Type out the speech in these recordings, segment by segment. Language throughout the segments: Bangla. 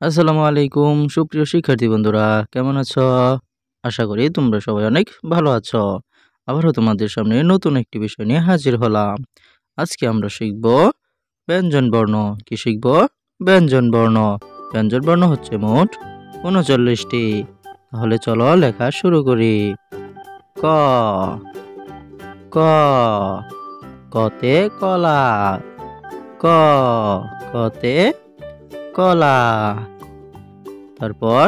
আসসালামু আলাইকুম সুপ্রিয় শিক্ষার্থী বন্ধুরা, কেমন আছো? আশা করি তোমরা সবাই অনেক ভালো আছো। আবারও তোমাদের সামনে নতুন একটি বিষয় নিয়ে হাজির হলাম। আজকে আমরা শিখব ব্যঞ্জন বর্ণ। কি শিখব? ব্যঞ্জন বর্ণ। ব্যঞ্জন বর্ণ হচ্ছে মোট ৩৯টি। তাহলে চলো লেখা শুরু করি। ক ক কতে কলা। ক কতে কলা। তারপর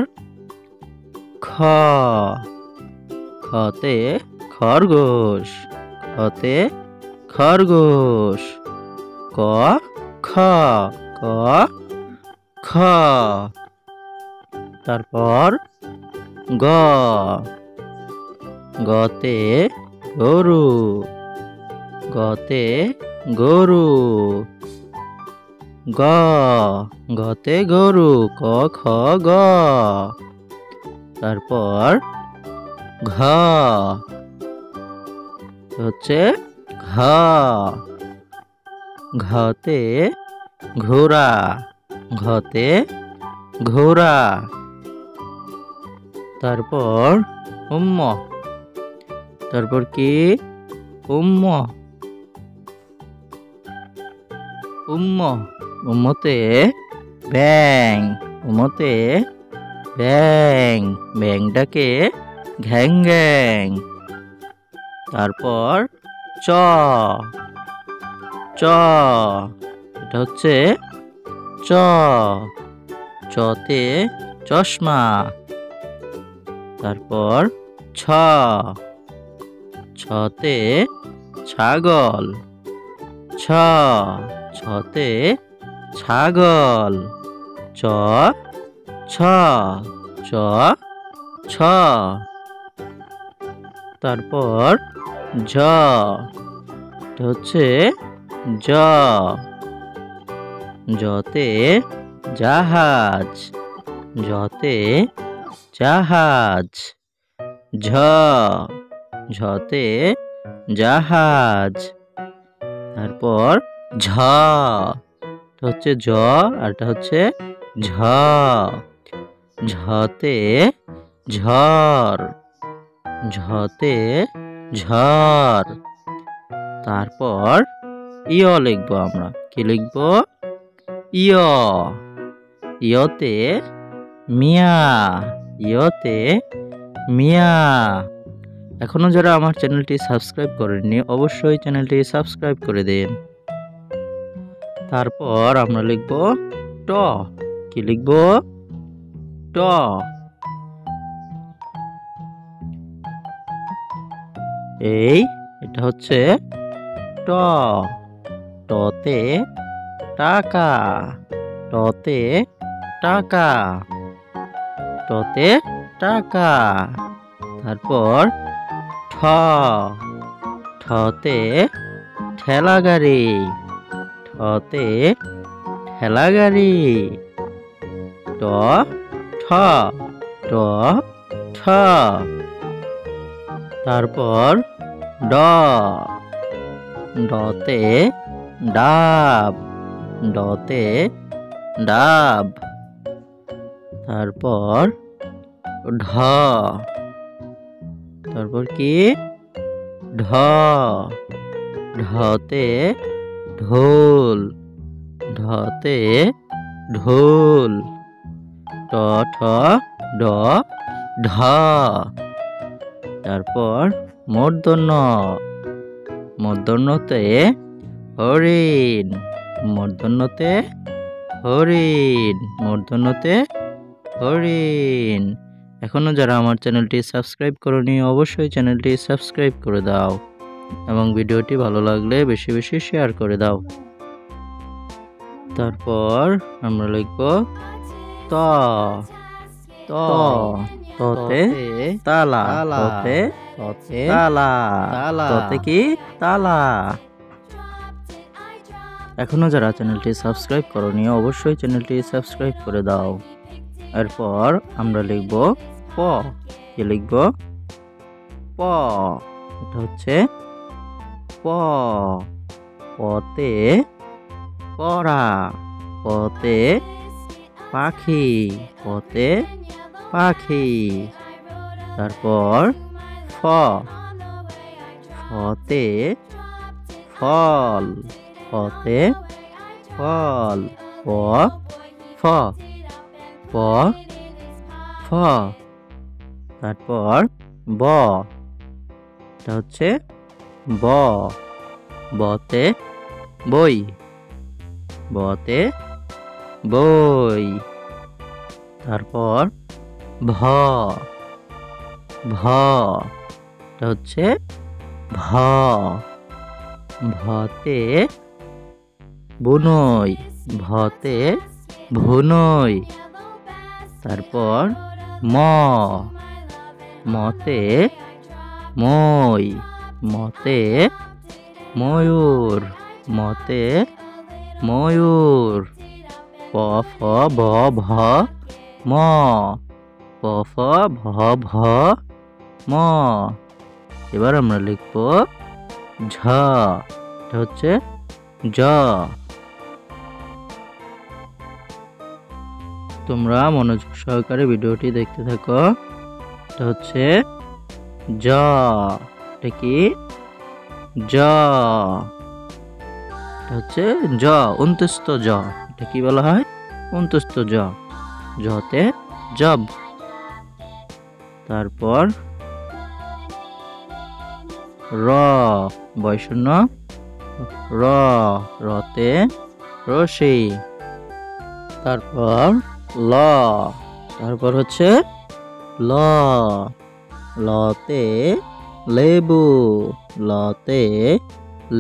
খ খতে খরগোশ। খতে খরগোশ। ক খ ক খ। তারপর গ গতে গরু। গতে গরু। গ গতে গরু। ক খ গ। তারপর ঘ হচ্ছে ঘ। ঘতে ঘোড়া। ঘতে ঘোড়া। তারপর উম্ম। তারপর কি? উম্ম। উম্ম উম্মতে ব্যাং। উম্মতে ব্যাং। ব্যাংটাকে ঘ্যাং ঘ্যাং। তারপর চ চ এটা হচ্ছে চ। চতে চশমা। তারপর ছ ছতে ছাগল। ছ ছতে ছাগল। চ ছ চ ছ। তারপর জ এটা হচ্ছে জ। জতে জাহাজ। জতে জাহাজ। ঝ ঝতে জাহাজ। তারপর ঝ এটা হচ্ছে জ আর এটা হচ্ছে ঝ। ঝতে ঝড়। ঝতে ঝড়। তারপর ইয় লিখবো আমরা। কি লিখবো? ইয়। ইয়তে মিয়া। ইয়তে মিয়া। এখনো যারা আমার চ্যানেলটি সাবস্ক্রাইব করেননি অবশ্যই চ্যানেলটি সাবস্ক্রাইব করে দিন। তারপর আমরা লিখব ট। কি লিখব? ট। এটা হচ্ছে ট। টতে টাকা। টতে টাকা। টতে টাকা। তারপর ঠ। ঠতে ঠেলা গাড়ি। ঠতে ঠেলা গাড়ি। ট ঠ ট ঠ। তারপর ড। ডতে ডাব। ডতে ডাব। তারপর ঢ। তারপর কি? ঢ। ঢতে ঢোল। ঢতে ঢোল। ট ঠ ড ঢ। তারপর মূর্ধন্য। মূর্ধন্যতে হরিণ। মূর্ধন্যতে হরিণ। মূর্ধন্যতে হরিণ। এখনো যারা আমার চ্যানেলটি সাবস্ক্রাইব করনি অবশ্যই চ্যানেলটি সাবস্ক্রাইব করে দাও এবং ভিডিওটি ভালো লাগলে বেশি বেশি শেয়ার করে দাও। তারপর আমরা লিখব ত। ত ততে তালা। ততে তালা। ততে কি? তালা। এখনো যারা চ্যানেলটি সাবস্ক্রাইব করনি অবশ্যই চ্যানেলটি সাবস্ক্রাইব করে দাও। এরপর আমরা লিখব প। কি লিখব? প। এটা হচ্ছে প। পতে পড়া। পতে পাখি, পতে পাখি। তারপর ফ, ফতে ফল, ফতে ফল। প, ফ, প, ফ। তারপর ব, এটা হচ্ছে ব, বতে বই, বতে বই। তারপর ভ, ভ, এটা হচ্ছে ভ, ভতে বুনই, ভতে ভুনই। তারপর ম, মতে মই, মতে ময়ূর, মতে ময়ূর। প, ফ, ব, ভ, ম, প, ফ, ভ, ভ, ম। এবার আমরা লিখব ঝ, এটা হচ্ছে জ। তোমরা মনোযোগ সহকারে ভিডিওটি দেখতে থাকো। এটা হচ্ছে জ, এটা কি জ, এটা হচ্ছে জ, অন্তস্থ জ। এটা কি বলা হয়? অন্তস্থ জ, জতে জব। তারপর র, বয়শূন্য র, রতে রশি। তারপর ল, তারপর হচ্ছে ল, লতে লেবু, লতে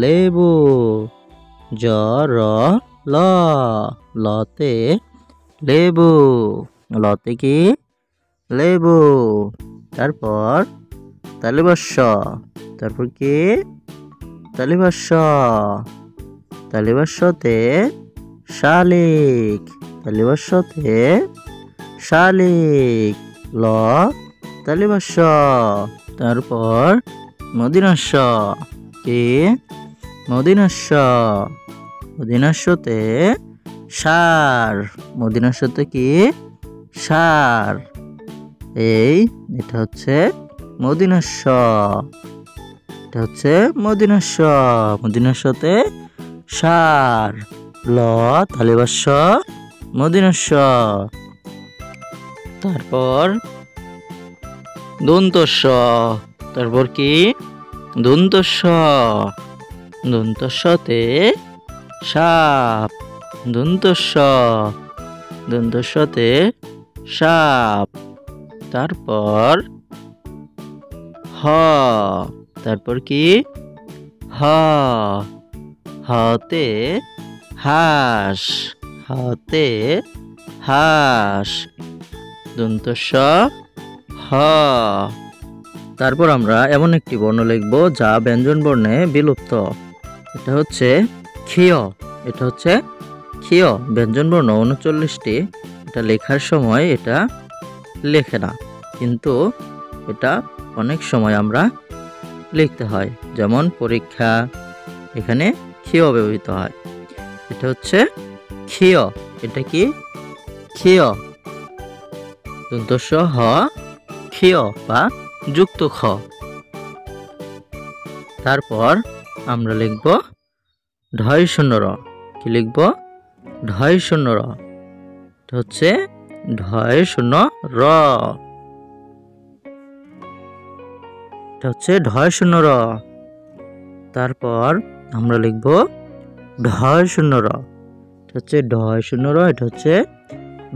লেবু। জ, র, ল, লতে লেবু, লতে কি লেবু। তারপর তালিবস্য, তারপর কি তালিবস্য, তালিবস্যতে শালিক, তালিবস্যতে শালিক। ল, তালিবস্য। তারপর মদিনাস্য, কি মদিনাস্য, মদিনাস্যতে সার, মদিনাস্যতে কি সার। এটা হচ্ছে মদিনাস্য, এটা হচ্ছে মদিনাস্য, মদিনাস্যতে সার। ল, তালিবস্য, মদিনাস্য। তারপর দন্তস্য, তারপর কি দন্তস্য, দন্তস্যতে সাপ, দন্তস্য, দন্তস্যতে সাপ। তারপর হ, তারপর কি হ, হতে হাঁস, হতে হাঁস, দন্তস্য হ। তারপর আমরা এমন একটি বর্ণ লিখব যা ব্যঞ্জন বর্ণে বিলুপ্ত। এটা হচ্ছে ক্ষীয়, এটা হচ্ছে ক্ষীয়। ব্যঞ্জন বর্ণ 39টি, এটা লেখার সময় এটা লেখে না, কিন্তু এটা অনেক সময় আমরা লিখতে হয়, যেমন পরীক্ষা, এখানে ক্ষীয় ব্যবহৃত হয়। এটা হচ্ছে ক্ষীয়, এটা কি ক্ষীয়, দন্তস্য হ, ক্ষীয় বা যুক্ত খ। তারপর আমরা লিখব ঢয় শূন্য র, কি লিখব ঢয় শূন্য র, এটা হচ্ছে ঢয় শূন্য র, এটা হচ্ছে ঢয় শূন্য র। তারপর আমরা লিখব ঢয় শূন্য র, এটা হচ্ছে ঢয় শূন্য র, এটা হচ্ছে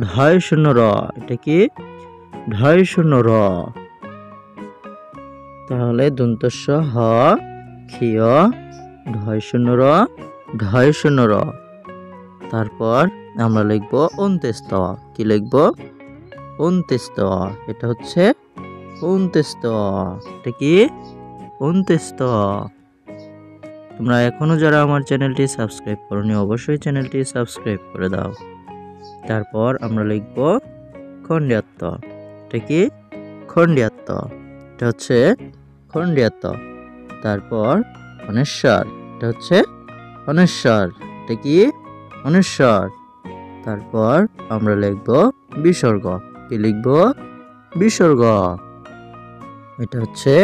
ঢয় শূন্য র, এটা কি ঢয় শূন্য র। তাহলে দন্তস্য হ, ক্ষীয়, ঢয় শূন্য র, ঢয় শূন্য র। তারপর আমরা লিখব অন্ত্যেস্ত, কি লিখব অন্ত্যেস্ত, এটা হচ্ছে অন্ত্যেস্ত, এটা কি অন্ত্যেস্ত। তোমরা এখনো যারা আমার চ্যানেলটি সাবস্ক্রাইব করোনি অবশ্যই চ্যানেলটি সাবস্ক্রাইব করে দাও। তারপর আমরা লিখব খণ্ডিয়াত্ত, এটা কি খণ্ডিয়াত্ত, এটা হচ্ছে খণ্ডিয়াত্ত। তারপর অনেশ্বর, এটা হচ্ছে অনেশ্বর, এটা কি অনেশ্বর। তারপর আমরা লিখব বিসর্গ। কি লিখব? বিসর্গ। এটা হচ্ছে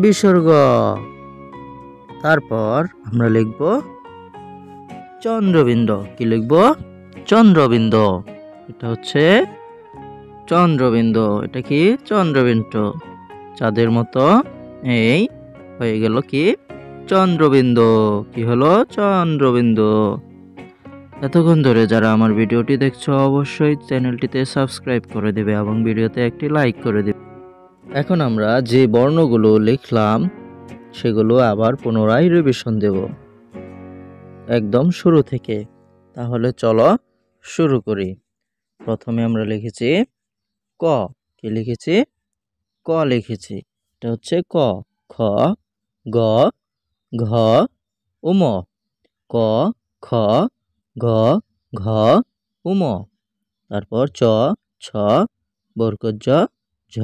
বিসর্গ। তারপর আমরা লিখব চন্দ্রবিন্দু। কি লিখব? চন্দ্রবিন্দু। এটা হচ্ছে চন্দ্রবিন্দু। এটা কি? চন্দ্রবিন্দু। চাঁদের মতো এই হয়ে গেল কি? চন্দ্রবিন্দু। কি হলো? চন্দ্রবিন্দু। এতক্ষণ ধরে যারা আমার ভিডিওটি দেখছো অবশ্যই চ্যানেলটিতে সাবস্ক্রাইব করে দেবে এবং ভিডিওতে একটি লাইক করে দেবে। এখন আমরা যে বর্ণগুলো লিখলাম সেগুলো আবার পুনরায় রিভিশন দেব একদম শুরু থেকে। তাহলে চলো শুরু করি। প্রথমে আমরা লিখেছি ক। কি লিখেছি? ক লিখেছি। এটা হচ্ছে ক। খ, গ, ঘ, উম। ক, খ, গ, ঘ, উম। তারপর চ, ছ, বর্গজ, ঝ,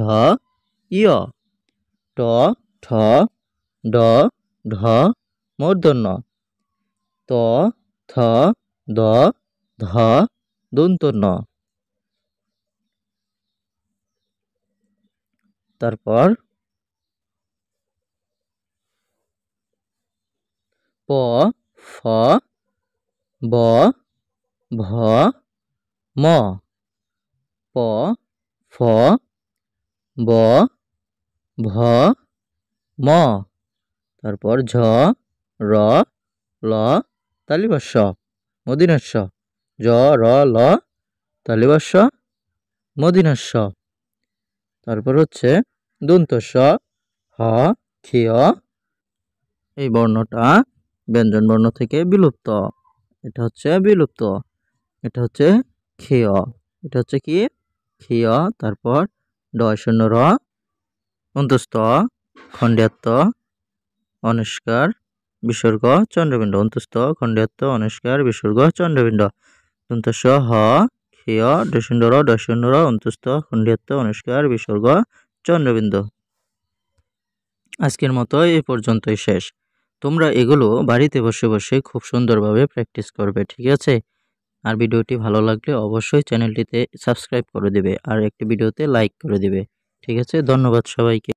ইয়। ট, ঠ, ড, ঢ, মূর্ধন্য। ত, থ, দ, ধ, দন্তন্য। তারপর প, ফ, ব, ভ, ম। প, ফ, ব, ভ, ম। তারপর ঝ, র, ল, তালিবাস্য মদিনাস্য। জ, র, ল, তালিবাস্য মদিনাস্য। তারপর হচ্ছে দন্তস্য হ, ক্ষিয়। এই বর্ণটা ব্যঞ্জন বর্ণ থেকে বিলুপ্ত। এটা হচ্ছে বিলুপ্ত। এটা হচ্ছে ক্ষিয়। এটা হচ্ছে কি? ক্ষিয়। তারপর ডয় শূন্য র, অন্তস্থ, খণ্ডাত্ম, অনস্কার, বিসর্গ, চন্দ্রবিন্দু। অন্তস্থ, খণ্ডাত্ম, অনস্কার, বিসর্গ, চন্দ্রবিন্দু। দন্তস্য হ, ক্ষিয়, ডশূন্য র, ডশূন্য র, অন্তস্থ, খণ্ডাত্ম, অনস্কার, বিসর্গ, চন্দ্রবিন্দু। আজকের মতো এই পর্যন্তই শেষ। তোমরা এগুলো বাড়িতে বসে বসে খুব সুন্দরভাবে প্র্যাকটিস করবে, ঠিক আছে? আর ভিডিওটি ভালো লাগলে অবশ্যই চ্যানেলটিতে সাবস্ক্রাইব করে দেবে আর একটি ভিডিওতে লাইক করে দেবে, ঠিক আছে? ধন্যবাদ সবাইকে।